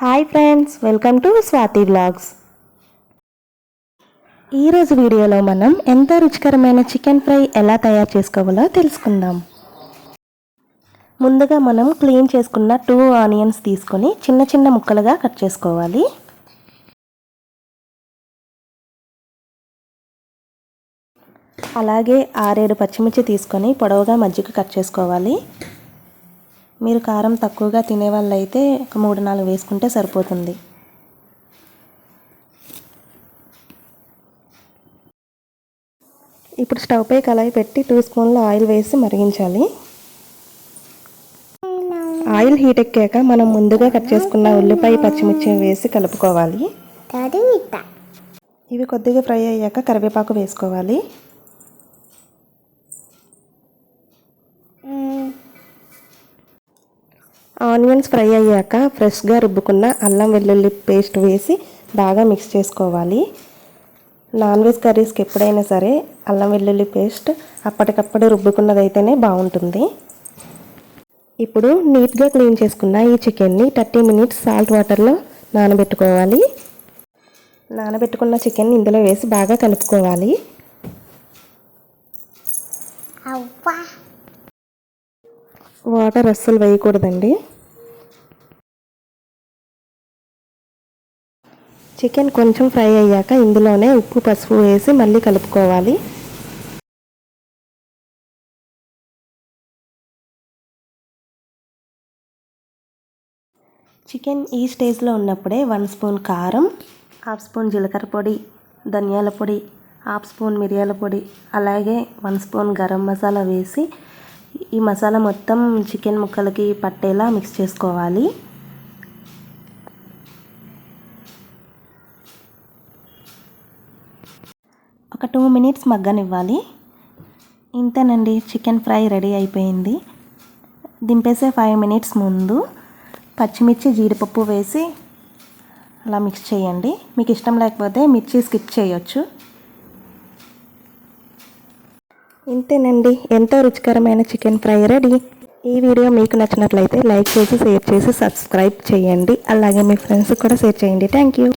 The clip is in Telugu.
Hi friends, welcome to Swathi vlogs. ఈరోజు వీడియోలో మనం ఎంతో రుచికరమైన చికెన్ ఫ్రై ఎలా తయారు చేసుకోవాలో తెలుసుకుందాం. ముందుగా మనం క్లీన్ చేసుకున్న 2 ఆనియన్స్ తీసుకొని చిన్న చిన్న ముక్కలుగా కట్ చేసుకోవాలి. అలాగే 6-7 పచ్చిమిర్చి తీసుకొని పొడవుగా మధ్యకు కట్ చేసుకోవాలి. మీరు కారం తక్కువగా తినే వాళ్ళైతే ఒక 3-4 వేసుకుంటే సరిపోతుంది. ఇప్పుడు స్టవ్ పై కళాయి పెట్టి 2 స్పూన్ల ఆయిల్ వేసి మరిగించాలి. ఆయిల్ హీట్ ఎక్కాక మనం ముందుగా కట్ చేసుకున్న ఉల్లిపాయ పచ్చిమిర్చి వేసి కలుపుకోవాలి. ఇవి కొద్దిగా ఫ్రై అయ్యాక కరివేపాకు వేసుకోవాలి. ఆనియన్స్ ఫ్రై అయ్యాక ఫ్రెష్గా రుబ్బుకున్న అల్లం వెల్లుల్లి పేస్ట్ వేసి బాగా మిక్స్ చేసుకోవాలి. నాన్ వెజ్ కర్రీస్కి ఎప్పుడైనా సరే అల్లం వెల్లుల్లి పేస్ట్ అప్పటికప్పుడు రుబ్బుకున్నదైతేనే బాగుంటుంది. ఇప్పుడు నీట్గా క్లీన్ చేసుకున్న ఈ చికెన్ని 30 మినిట్స్ సాల్ట్ వాటర్లో నానబెట్టుకోవాలి. నానబెట్టుకున్న చికెన్ ఇందులో వేసి బాగా కలుపుకోవాలి. వాటర్ అస్సలు వేయకూడదండి. చికెన్ కొంచెం ఫ్రై అయ్యాక ఇందులోనే ఉప్పు పసుపు వేసి మళ్ళీ కలుపుకోవాలి. చికెన్ ఈ స్టేజ్లో ఉన్నప్పుడే 1 స్పూన్ కారం, 1/2 స్పూన్ జీలకర్ర పొడి, ధనియాల పొడి, 1/2 స్పూన్ మిరియాల పొడి, అలాగే 1 స్పూన్ గరం మసాలా వేసి ఈ మసాలా మొత్తం చికెన్ ముక్కలకి పట్టేలా మిక్స్ చేసుకోవాలి. ఒక 2 మినిట్స్ మగ్గనివ్వాలి. ఇంతేనండి, చికెన్ ఫ్రై రెడీ అయిపోయింది. దింపేసే 5 మినిట్స్ ముందు పచ్చిమిర్చి జీడిపప్పు వేసి అలా మిక్స్ చేయండి. మీకు ఇష్టం లేకపోతే మిర్చి స్కిప్ చేయొచ్చు. ఇంతేనండి, ఎంతో రుచికరమైన చికెన్ ఫ్రై రెడీ. ఈ వీడియో మీకు నచ్చినట్లయితే లైక్ చేసి, షేర్ చేసి, సబ్స్క్రైబ్ చేయండి. అలాగే మీ ఫ్రెండ్స్కి కూడా షేర్ చేయండి. Thank you.